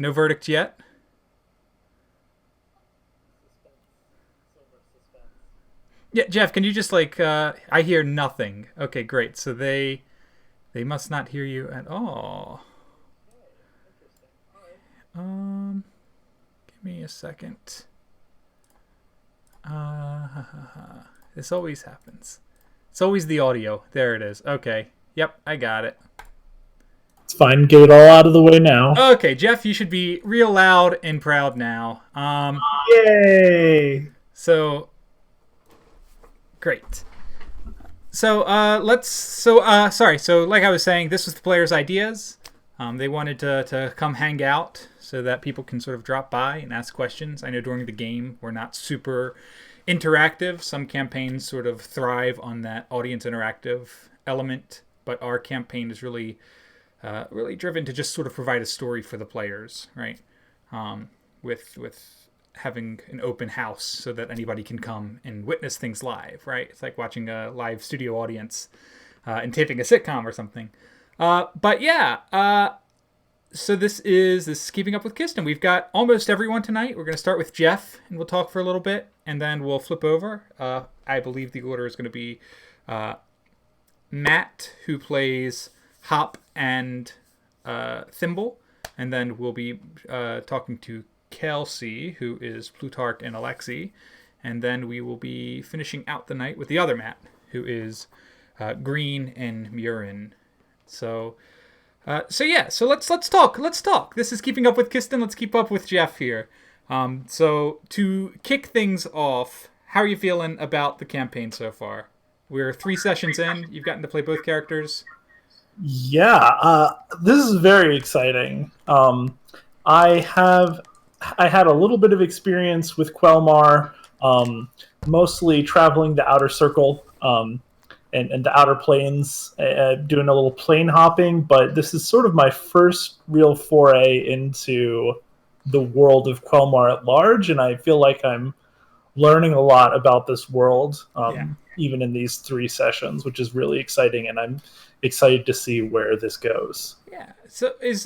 No verdict yet? Yeah, Jeff, can you just I hear nothing. Okay, great. So they must not hear you at all. Um, give me a second. Uh, this always happens. It's always the audio. There it is. Okay. Yep, I got it. It's fine. Get it all out of the way now. Okay, Jeff, you should be real loud and proud now. Yay! So great. So sorry. So like I was saying, this was the players' ideas. They wanted to come hang out so that people can sort of drop by and ask questions. I know during the game we're not super interactive. Some campaigns sort of thrive on that audience interactive element, but our campaign is really driven to just sort of provide a story for the players, right? With having an open house so that anybody can come and witness things live, right? It's like watching a live studio audience and taping a sitcom or something. But yeah, so this is Keeping Up with Kiston. We've got almost everyone tonight. We're going to start with Jeff, and we'll talk for a little bit, and then we'll flip over. I believe the order is going to be Matt, who plays Hop and Thimble, and then we'll be talking to Kelsey, who is Plutarch and Alexi, and then we will be finishing out the night with the other Matt, who is Green and Murin. So yeah, so let's talk. Let's talk. This is Keeping Up with Kiston. Let's keep up with Jeff here. So to kick things off, how are you feeling about the campaign so far? We're 3 sessions in. You've gotten to play both characters. Yeah, this is very exciting. I had a little bit of experience with Quelmar, mostly traveling the outer circle and the outer planes, doing a little plane hopping. But this is sort of my first real foray into the world of Quelmar at large, and I feel like I'm learning a lot about this world, even in these 3 sessions, which is really exciting, and I'm excited to see where this goes. Yeah. So is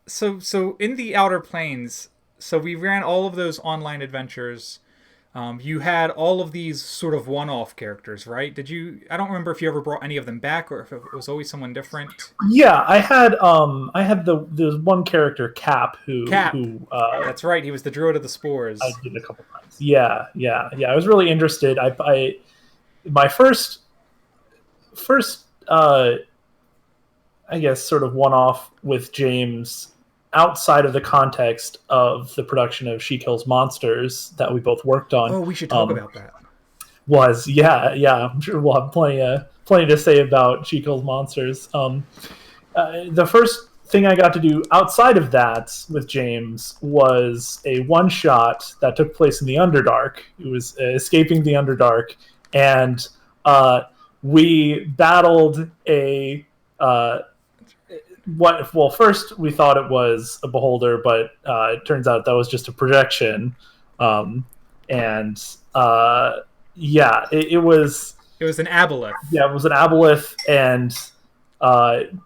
so in the Outer Planes, so we ran all of those online adventures. You had all of these sort of one-off characters, right? Did you? I don't remember if you ever brought any of them back, or if it was always someone different. Yeah, I had the one character Cap Cap. who That's right. He was the Druid of the Spores. I did a couple times. Yeah. I was really interested. I my first I guess sort of one-off with James outside of the context of the production of She Kills Monsters that we both worked on. Oh, we should talk about that. Was I'm sure we'll have plenty to say about She Kills Monsters. The first thing I got to do outside of that with James was a one-shot that took place in the Underdark. It was escaping the Underdark, and we battled a first we thought it was a beholder, but it turns out that was just a projection. It was an aboleth. Yeah, it was an aboleth, and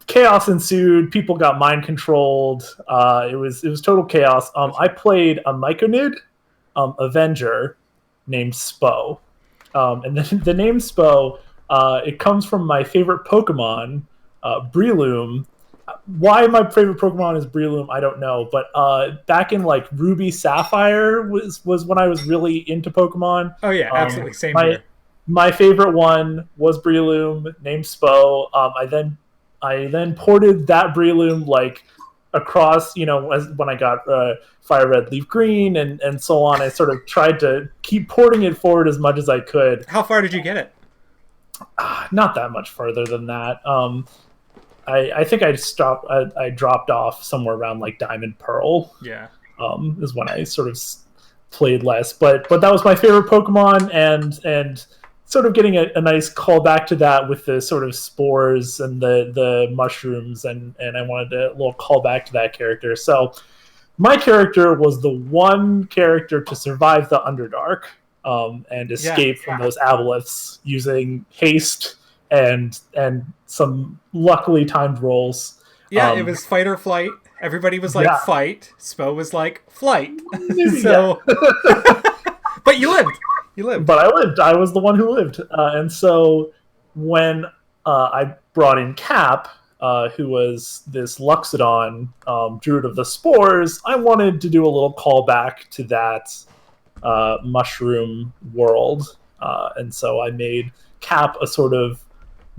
chaos ensued. People got mind controlled. It was total chaos. I played a Myconid Avenger named Spo, and then the name Spo it comes from my favorite Pokemon, Breloom. Why my favorite Pokemon is Breloom, I don't know. But back in like Ruby Sapphire was when I was really into Pokemon. Oh yeah, absolutely. Same here. My favorite one was Breloom, named Spo. I then ported that Breloom like across, when I got Fire Red, Leaf Green, and so on. I sort of tried to keep porting it forward as much as I could. How far did you get it? Not that much further than that. I think I dropped off somewhere around like Diamond Pearl. Yeah. Is when I sort of played less, but that was my favorite Pokemon, and sort of getting a nice callback to that with the sort of spores and the mushrooms, and I wanted a little callback to that character. So my character was the one character to survive the Underdark and escape from those aboleths using haste and some luckily timed rolls. Yeah, it was fight or flight, Everybody was like, Yeah. fight. Spo was like, flight. Yeah. So, but you lived. You lived. But I lived. I was the one who lived. And so when I brought in Cap, who was this Luxodon druid of the spores, I wanted to do a little callback to that mushroom world. And so I made Cap a sort of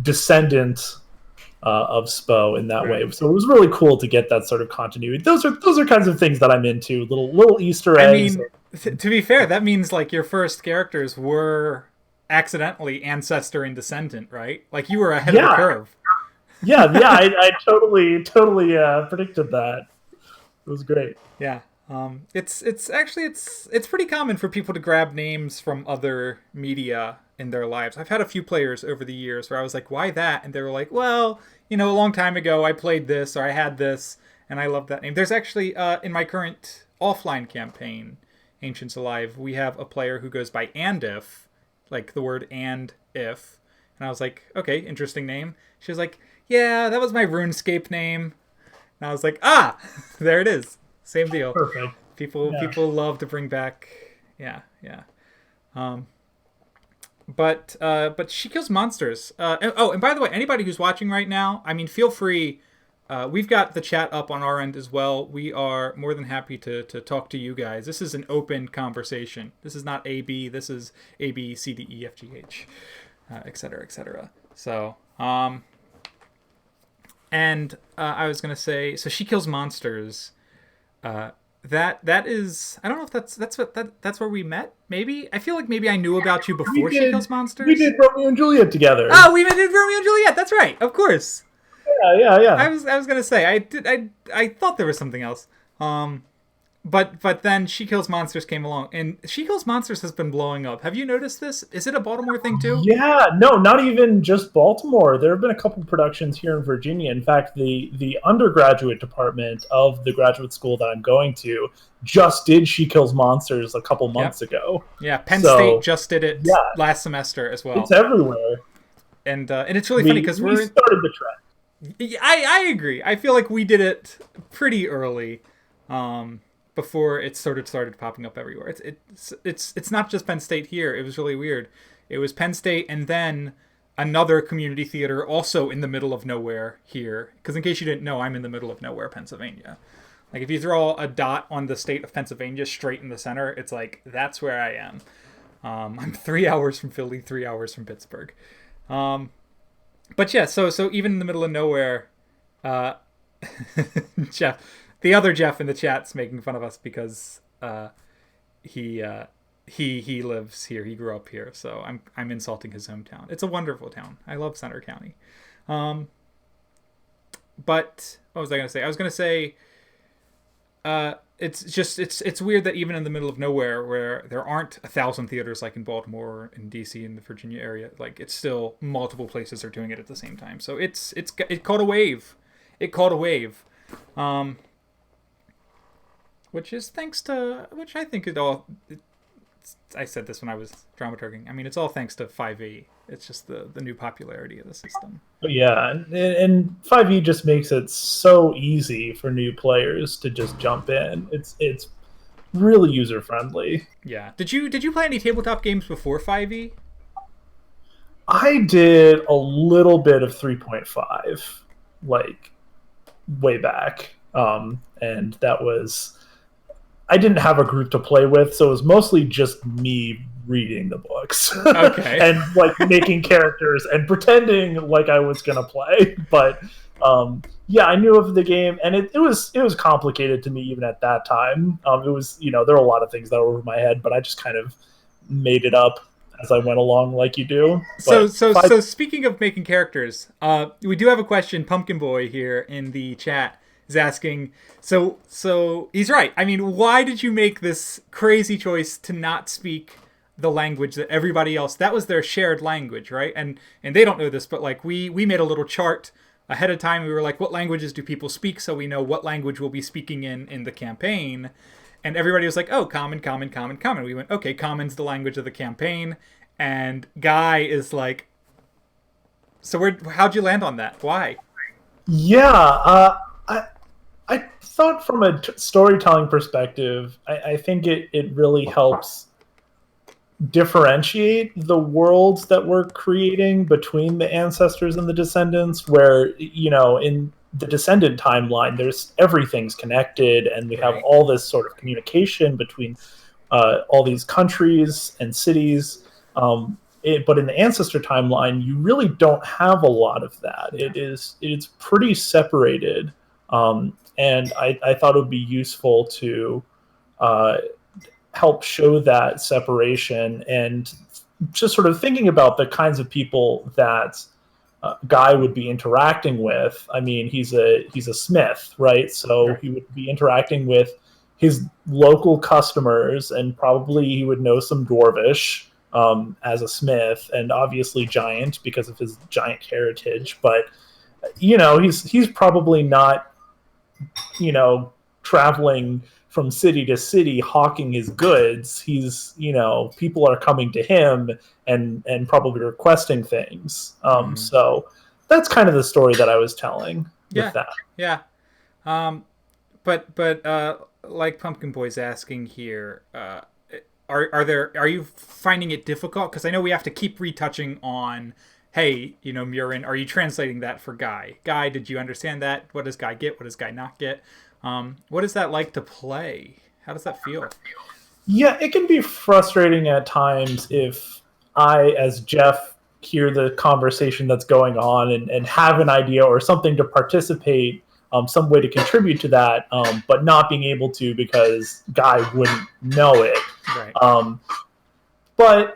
descendant of Spo in that way. So it was really cool to get that sort of continuity. Those are kinds of things that I'm into. Little Easter eggs. I mean, to be fair, that means like your first characters were accidentally ancestor and descendant, right? Like you were ahead of the curve. Yeah, I totally predicted that. It was great. Yeah. It's actually pretty common for people to grab names from other media in their lives. I've had a few players over the years where I was like, why that? And they were like, well, a long time ago I played this or I had this and I love that name. There's actually in my current offline campaign, Ancients Alive, we have a player who goes by and if, like the word and if. And I was like, okay, interesting name. She was like, yeah, that was my RuneScape name. And I was like, there it is. Same deal. Perfect. People love to bring back, yeah. But she kills monsters. And by the way, anybody who's watching right now, I mean, feel free. We've got the chat up on our end as well. We are more than happy to talk to you guys. This is an open conversation. This is not AB. This is A, B, C, D, E, F, G, H, et cetera, et cetera. So, and I was gonna say, so she kills monsters. That is, I don't know if that's where we met. Maybe I feel like maybe I knew about you before she kills monsters. We did Romeo and Juliet together. Oh, we did Romeo and Juliet. That's right, of course. Yeah. I was gonna say I thought there was something else. But then She Kills Monsters came along, and She Kills Monsters has been blowing up. Have you noticed this? Is it a Baltimore thing too? Yeah, no, not even just Baltimore. There have been a couple productions here in Virginia. In fact, the undergraduate department of the graduate school that I'm going to just did She Kills Monsters a couple months ago. Yeah, Penn State just did it last semester as well. It's everywhere. And it's really funny because we started the trend. I agree. I feel like we did it pretty early. Before it sort of started popping up everywhere. It's not just Penn State here. It was really weird. It was Penn State and then another community theater also in the middle of nowhere here. Because in case you didn't know, I'm in the middle of nowhere, Pennsylvania. Like if you throw a dot on the state of Pennsylvania straight in the center, it's like, that's where I am. I'm 3 hours from Philly, 3 hours from Pittsburgh. But yeah, so even in the middle of nowhere, Jeff... The other Jeff in the chat's making fun of us because he lives here. He grew up here, so I'm insulting his hometown. It's a wonderful town. I love Center County. But what was I going to say? I was going to say it's weird that even in the middle of nowhere, where there aren't 1,000 theaters like in Baltimore or in DC in the Virginia area, like it's still multiple places are doing it at the same time. So it caught a wave. It caught a wave. Which is thanks to, which I think I said this when I was dramaturging. I mean, it's all thanks to 5e. It's just the new popularity of the system. Yeah, and 5e just makes it so easy for new players to just jump in. It's really user friendly. Yeah. Did you play any tabletop games before 5e? I did a little bit of 3.5, like way back, and that was. I didn't have a group to play with, so it was mostly just me reading the books. Okay. And like making characters and pretending like I was gonna play. But yeah, I knew of the game, and it was complicated to me even at that time. It was, there were a lot of things that were over my head, but I just kind of made it up as I went along, like you do. So speaking of making characters, we do have a question. Pumpkin Boy here in the chat is asking, so he's right. I mean, why did you make this crazy choice to not speak the language that everybody else, that was their shared language, right? And they don't know this, but like we made a little chart ahead of time. We were like, what languages do people speak, so we know what language we'll be speaking in the campaign. And everybody was like, oh, common. We went, okay, common's the language of the campaign. And Guy is like, so how'd you land on that? Why? Yeah, I thought from a storytelling perspective, I think it really helps differentiate the worlds that we're creating between the ancestors and the descendants, where, in the descendant timeline, there's everything's connected and we have Right. all this sort of communication between all these countries and cities. But in the ancestor timeline, you really don't have a lot of that. No. It's pretty separated, and I thought it would be useful to uh, help show that separation, and just sort of thinking about the kinds of people that Guy would be interacting with. I mean, he's a smith, right? So Right. he would be interacting with his local customers, and probably he would know some Dwarvish as a smith, and obviously giant because of his giant heritage. But he's probably not traveling from city to city hawking his goods. He's people are coming to him and probably requesting things. So that's kind of the story that I was telling with Yeah. that. Yeah. Um, but like Pumpkin Boy's asking here, are you finding it difficult? Because I know we have to keep retouching on. Hey, Murin, are you translating that for Guy? Guy, did you understand that? What does Guy get? What does Guy not get? What is that like to play? How does that feel? Yeah, it can be frustrating at times if I, as Jeff, hear the conversation that's going on, and have an idea or something to participate, some way to contribute to that, but not being able to because Guy wouldn't know it. Right. But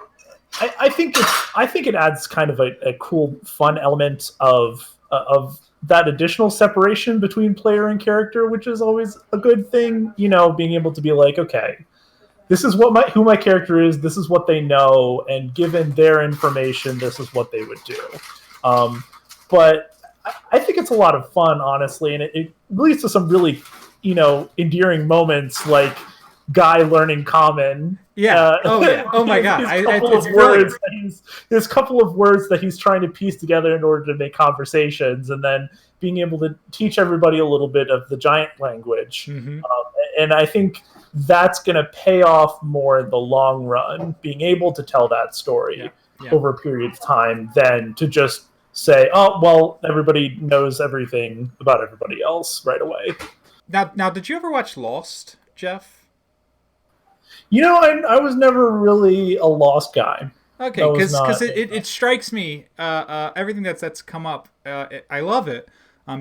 I think it adds kind of a cool, fun element of that additional separation between player and character, which is always a good thing. Being able to be like, okay, this is who my character is. This is what they know, and given their information, this is what they would do. But I think it's a lot of fun, honestly, and it leads to some really, endearing moments, like Guy learning Common. Yeah. Oh yeah. Oh my God. There's a couple of words that he's trying to piece together in order to make conversations, and then being able to teach everybody a little bit of the giant language. Mm-hmm. And I think that's going to pay off more in the long run, being able to tell that story over a period of time, than to just say, oh, well, everybody knows everything about everybody else right away. Now, did you ever watch Lost, Jeff? I was never really a Lost guy. Okay, because it strikes me, everything that's come up, I love it,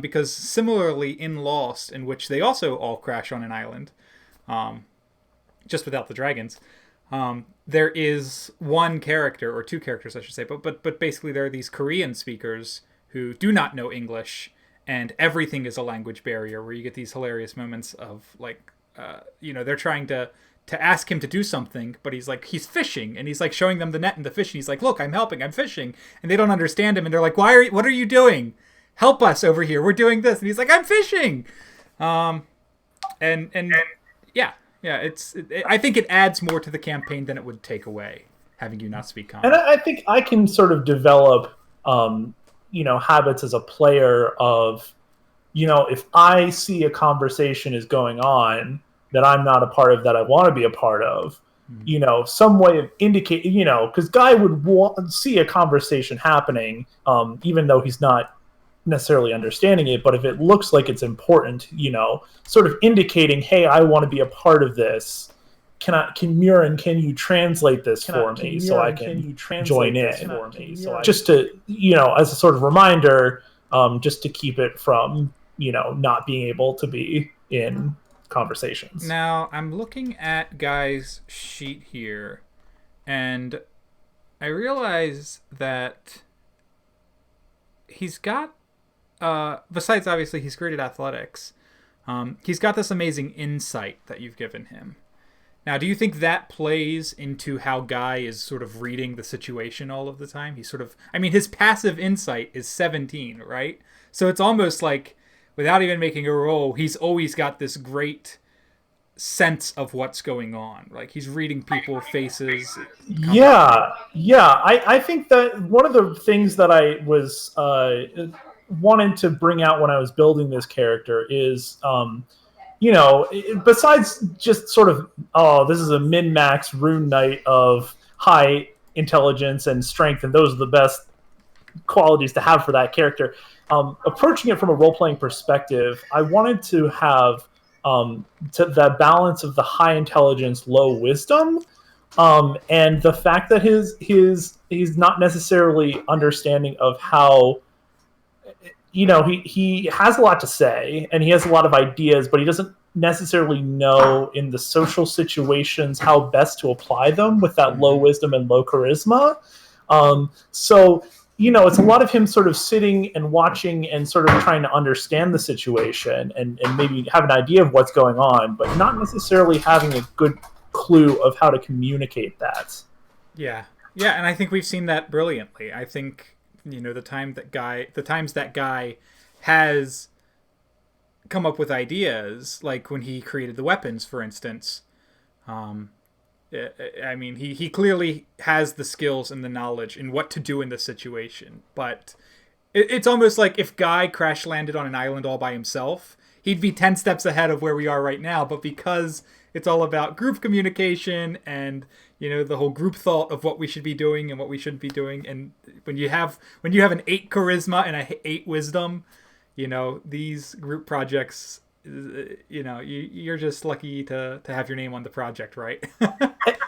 because similarly in Lost, in which they also all crash on an island, just without the dragons, there is one character, or two characters I should say, but basically there are these Korean speakers who do not know English, and everything is a language barrier, where you get these hilarious moments of like, they're trying to ask him to do something, but he's fishing, and he's like showing them the net and the fish, and he's like, look, I'm helping, I'm fishing, and they don't understand him, and they're like, what are you doing? Help us over here, we're doing this, and he's like, I'm fishing. And yeah, I think it adds more to the campaign than it would take away, having you not speak common. And I think I can sort of develop habits as a player of, if I see a conversation is going on that I'm not a part of, that I want to be a part of, some way of indicating, because Guy would see a conversation happening, even though he's not necessarily understanding it, but if it looks like it's important, sort of indicating, hey, I want to be a part of this. Murin, can you translate this for me so I can join in? Just to, as a sort of reminder, just to keep it from, not being able to be in conversations. Now, I'm looking at Guy's sheet here, and I realize that he's got, besides obviously he's great at athletics, he's got this amazing insight that you've given him. Now, do you think that plays into how Guy is sort of reading the situation all of the time? He's sort of, his passive insight is 17, right? So it's almost like, without even making a roll, he's always got this great sense of what's going on. Like, he's reading people's faces. Yeah. I think that one of the things that I was wanted to bring out when I was building this character is, besides just sort of, oh, this is a min-max rune knight of high intelligence and strength, and those are the best qualities to have for that character. Approaching it from a role-playing perspective, I wanted to have that balance of the high intelligence, low wisdom, and the fact that he's not necessarily understanding of how, he has a lot to say and he has a lot of ideas, but he doesn't necessarily know in the social situations how best to apply them with that low wisdom and low charisma. So it's a lot of him sort of sitting and watching and sort of trying to understand the situation and maybe have an idea of what's going on, but not necessarily having a good clue of how to communicate that. Yeah. Yeah, and I think we've seen that brilliantly. I think, the times that guy has come up with ideas, like when he created the weapons, for instance. I mean, he clearly has the skills and the knowledge in what to do in this situation, but it's almost like if Guy crash landed on an island all by himself, he'd be 10 steps ahead of where we are right now, but because it's all about group communication and, the whole group thought of what we should be doing and what we shouldn't be doing, and when you have an 8 charisma and a 8 wisdom, these group projects, you're just lucky to have your name on the project, right?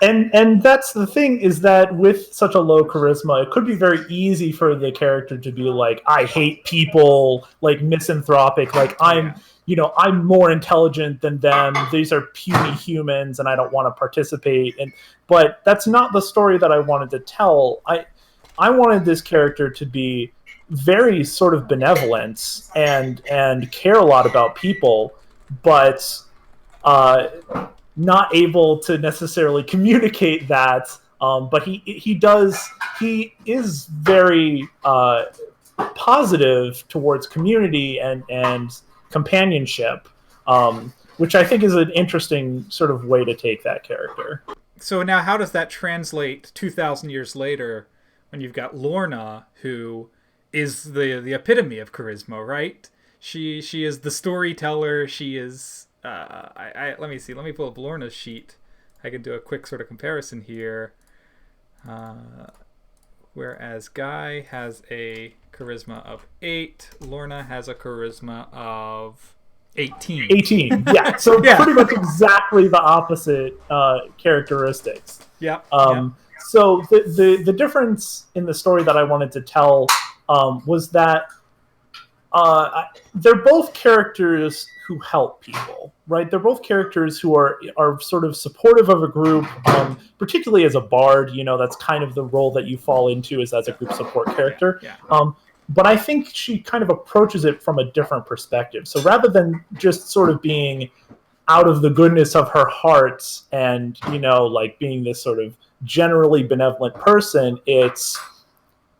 and that's the thing, is that with such a low charisma, it could be very easy for the character to be like, I hate people, like misanthropic, like I'm more intelligent than them, these are puny humans and I don't want to participate. But that's not the story that I wanted to tell. I wanted this character to be very sort of benevolent and care a lot about people, but not able to necessarily communicate that. But he is very positive towards community and companionship, which I think is an interesting sort of way to take that character. So now how does that translate 2,000 years later when you've got Lorna, who is the epitome of charisma, right? She is the storyteller. She is let me see. Let me pull up Lorna's sheet. I can do a quick sort of comparison here. Whereas Guy has a charisma of 8, Lorna has a charisma of 18. 18, yeah. So yeah. Pretty much exactly the opposite characteristics. Yeah. So the difference in the story that I wanted to tell was that they're both characters who help people, right? They're both characters who are sort of supportive of a group, particularly as a bard. That's kind of the role that you fall into, is as a group support character. Yeah. But I think she kind of approaches it from a different perspective. So rather than just sort of being out of the goodness of her heart and, like being this sort of generally benevolent person, it's,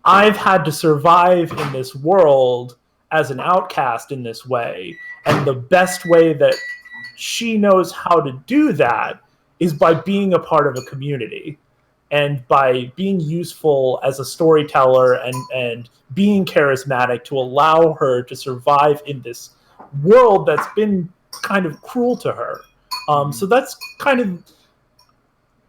I've had to survive in this world as an outcast in this way. And the best way that she knows how to do that is by being a part of a community and by being useful as a storyteller and being charismatic to allow her to survive in this world that's been kind of cruel to her. So that's kind of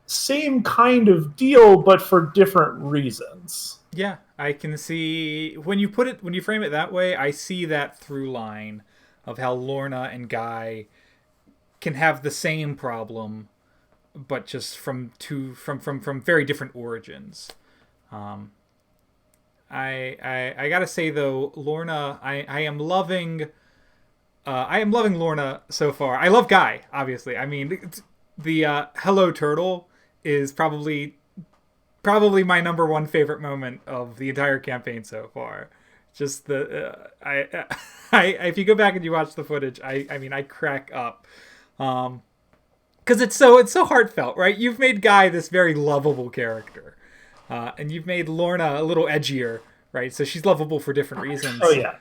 same kind of deal, but for different reasons. Yeah, I can see when you frame it that way, I see that through line of how Lorna and Guy can have the same problem, but just from very different origins. I gotta say though, Lorna, I am loving Lorna so far. I love Guy, obviously. I mean, the Hello Turtle is probably my number one favorite moment of the entire campaign so far. Just the if you go back and you watch the footage, I mean I crack up, because it's so heartfelt, right? You've made Guy this very lovable character, and you've made Lorna a little edgier, right? So she's lovable for different reasons. Oh yeah.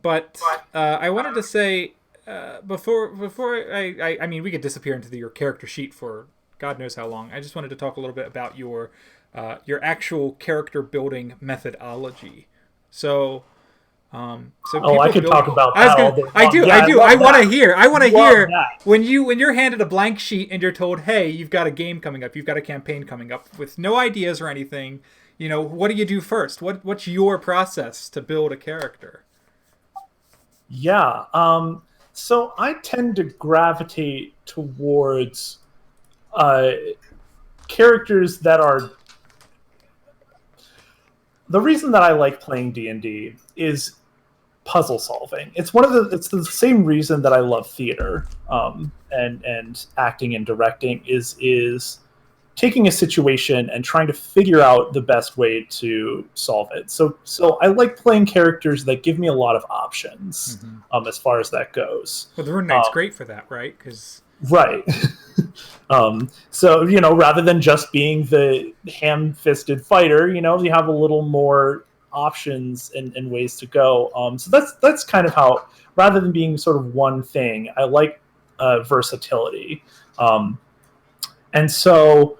But I wanted to say before I mean we could disappear into your character sheet for God knows how long. I just wanted to talk a little bit about your your actual character building methodology. So, Oh, I could talk about that all day long. I do. Yeah, I do. I want to hear. I want to hear that. when you're handed a blank sheet and you're told, "Hey, you've got a game coming up. You've got a campaign coming up with no ideas or anything." What do you do first? What's your process to build a character? Yeah. So I tend to gravitate towards characters that are. The reason that I like playing D&D is puzzle solving. It's the same reason that I love theater and acting and directing is taking a situation and trying to figure out the best way to solve it. So I like playing characters that give me a lot of options as far as that goes. Well, the Rune Knight's great for that, right? Right. So, rather than just being the ham-fisted fighter, you have a little more options and ways to go. So that's kind of how, rather than being sort of one thing, I like versatility. And so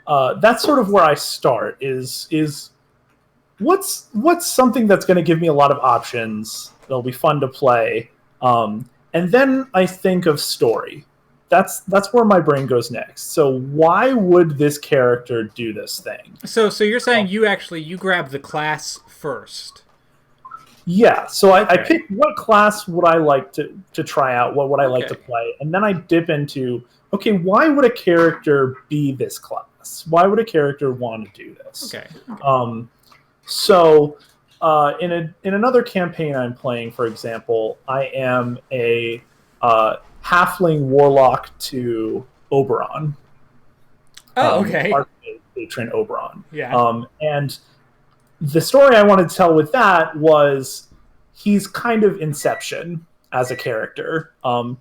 that's sort of where I start is what's something that's going to give me a lot of options that'll be fun to play. And then I think of story. That's where my brain goes next. So why would this character do this thing? So you're saying you grab the class first? Yeah. So I pick what class would I like to try out, what would I like to play, and then I dip into, okay, why would a character be this class? Why would a character want to do this? Okay. So in another campaign I'm playing, for example, I am a halfling warlock to Oberon. Okay. Our patron Oberon. Yeah. And the story I wanted to tell with that was he's kind of Inception as a character.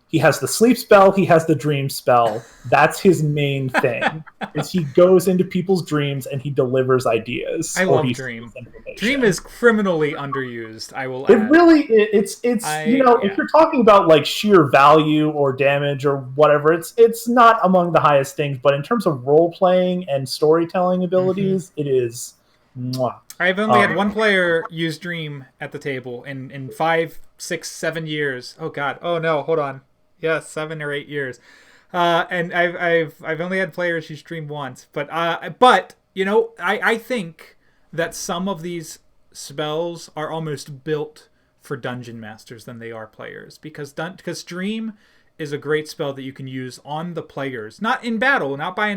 He has the sleep spell, he has the dream spell. That's his main thing. Is he goes into people's dreams and he delivers ideas. I love Dream. Dream is criminally underused, I will add. It really it's if you're talking about like sheer value or damage or whatever, it's not among the highest things, but in terms of role playing and storytelling abilities, it is mwah. I've only had one player use Dream at the table in 5, 6, 7 years. Oh God! Oh no! Hold on. Yeah, 7 or 8 years. And I've only had players use Dream once. But I think that some of these spells are almost built for dungeon masters than they are players, because Dream is a great spell that you can use on the players, not in battle, not by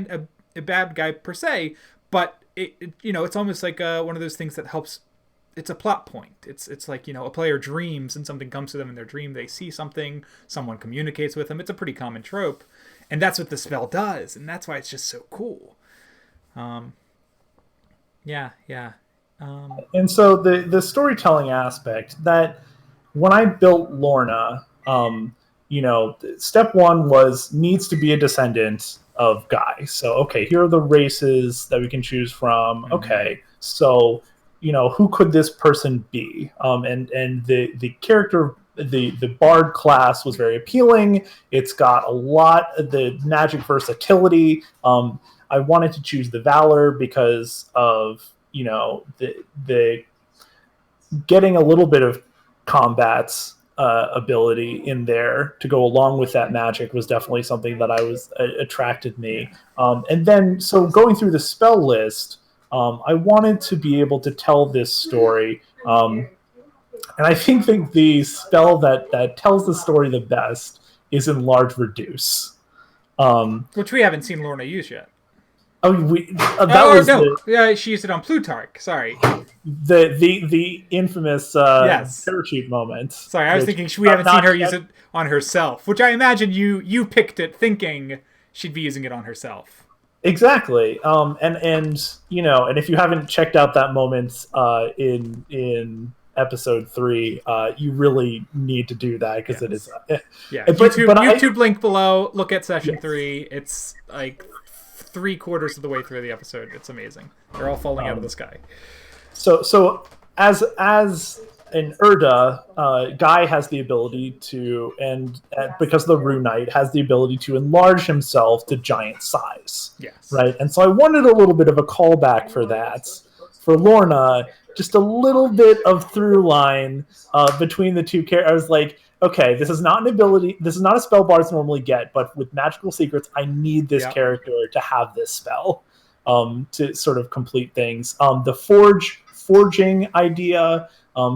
a bad guy per se, but it's almost like one of those things that helps. It's a plot point. It's like, a player dreams and something comes to them in their dream. They see something, someone communicates with them. It's a pretty common trope, and that's what the spell does, and that's why it's just so cool. Yeah. And so the storytelling aspect, that when I built Lorna, step one was needs to be a descendant of Guy. So, okay, here are the races that we can choose from. Okay, so, who could this person be? And the character, the bard class was very appealing. It's got a lot of the magic versatility. I wanted to choose the Valor because of, the getting a little bit of combat's ability in there to go along with that magic was definitely something that attracted me. And then, so going through the spell list, I wanted to be able to tell this story. And I think the spell that tells the story the best is Enlarge Reduce. Which we haven't seen Lorna use yet. Yeah, she used it on Plutarch. Sorry, the infamous parachute moment. Sorry, I was thinking we haven't seen her use it on herself, which I imagine you picked it thinking she'd be using it on herself. Exactly, and if you haven't checked out that moment in episode 3, you really need to do that because it is. YouTube link below. Look at session 3. It's like 3/4 of the way through the episode. It's amazing. They're all falling out of the sky. So as in Irda, Guy has the ability to, and because the Rune Knight has the ability to enlarge himself to giant size. Yes. Right, and so I wanted a little bit of a callback for that. For Lorna, just a little bit of through line between the two characters. I was like, okay, this is not an ability. This is not a spell bards normally get, but with magical secrets, I need this character to have this spell to sort of complete things. The forging idea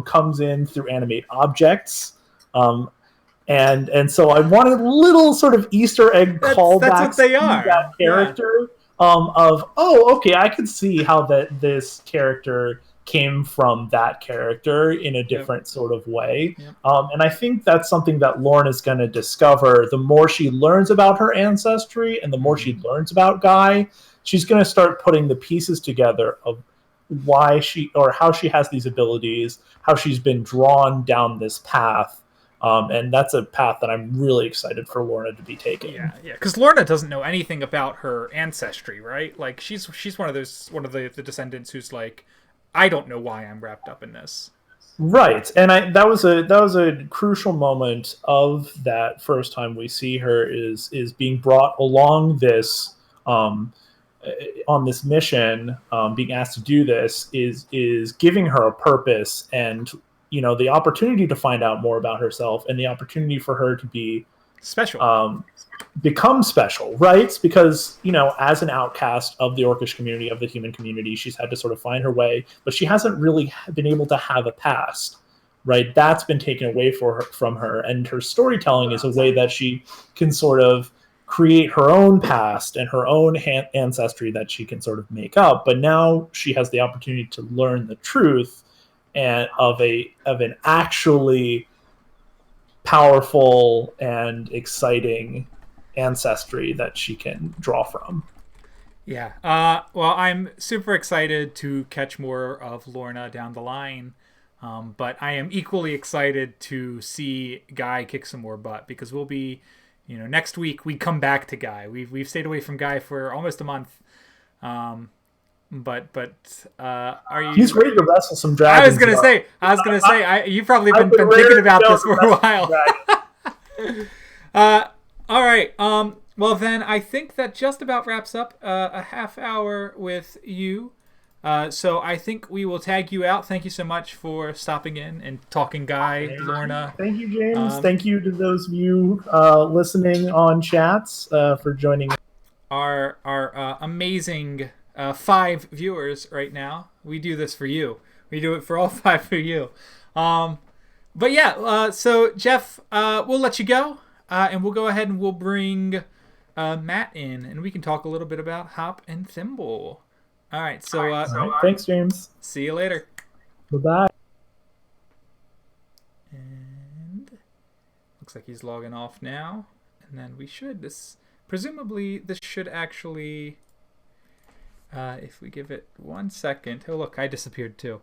comes in through animate objects. And so I wanted little sort of Easter egg callbacks to that character of, oh, okay, I could see how this character came from that character in a different sort of way. And I think that's something that Lorna is going to discover. The more she learns about her ancestry and the more she learns about Guy, she's going to start putting the pieces together of why she or how she has these abilities, how she's been drawn down this path. And that's a path that I'm really excited for Lorna to be taking. Yeah. Because Lorna doesn't know anything about her ancestry, right? Like she's one of the descendants who's like, I don't know why I'm wrapped up in this. Right, and that was a crucial moment of that first time we see her is being brought along this on this mission, being asked to do this is giving her a purpose and the opportunity to find out more about herself and the opportunity for her to be special. Become special, right? Because, as an outcast of the Orcish community, of the human community, she's had to sort of find her way, but she hasn't really been able to have a past, right? That's been taken away from her, and her storytelling is a way that she can sort of create her own past and her own ancestry that she can sort of make up. But now she has the opportunity to learn the truth and of an actually powerful and exciting ancestry that she can draw from. Yeah. Well, I'm super excited to catch more of Lorna down the line, but I am equally excited to see Guy kick some more butt because we'll be, next week we come back to Guy. We've stayed away from Guy for almost a month. But are you? He's ready to wrestle some dragons. I was gonna say. You've probably been thinking about this for a while. All right. Well, then I think that just about wraps up a half hour with you. So I think we will tag you out. Thank you so much for stopping in and talking, Guy, Lorna. Thank you, James. Thank you to those of you listening on chats for joining. Our amazing 5 viewers right now. We do this for you. We do it for all 5 for you. But yeah, so Jeff, we'll let you go, and we'll go ahead and we'll bring Matt in, and we can talk a little bit about Hop and Thimble. All right, so thanks, James. See you later. Bye-bye. And looks like he's logging off now, and then we should presumably this should actually if we give it 1 second. Oh look, I disappeared too.